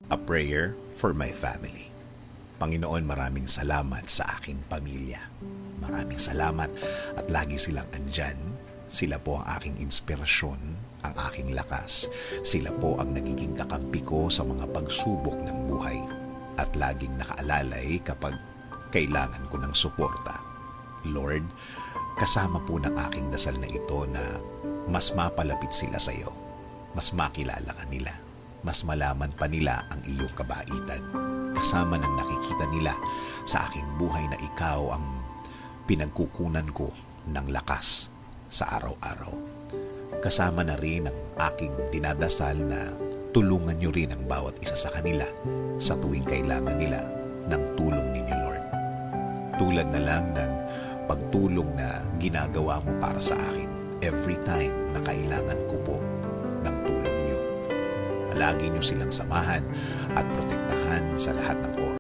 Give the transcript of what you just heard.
A prayer for my family. Panginoon, maraming salamat sa aking pamilya. Maraming salamat at lagi silang andyan. Sila po ang aking inspirasyon, ang aking lakas. Sila po ang nagiging kakampi ko sa mga pagsubok ng buhay. At laging nakaalalay kapag kailangan ko ng suporta. Lord, kasama po ng aking dasal na ito na mas mapalapit sila sa iyo. Mas makilala ka nila. Mas malaman pa nila ang iyong kabaitan. Kasama ng nakikita nila sa aking buhay na ikaw ang pinagkukunan ko ng lakas sa araw-araw. Kasama na rin ang aking dinadasal na tulungan niyo rin ang bawat isa sa kanila sa tuwing kailangan nila ng tulong ninyo, Lord. Tulad na lang ng pagtulong na ginagawa mo para sa akin every time na kailangan ko po ng tulong niyo. Lagi niyo silang samahan at protektahan sa lahat ng oras.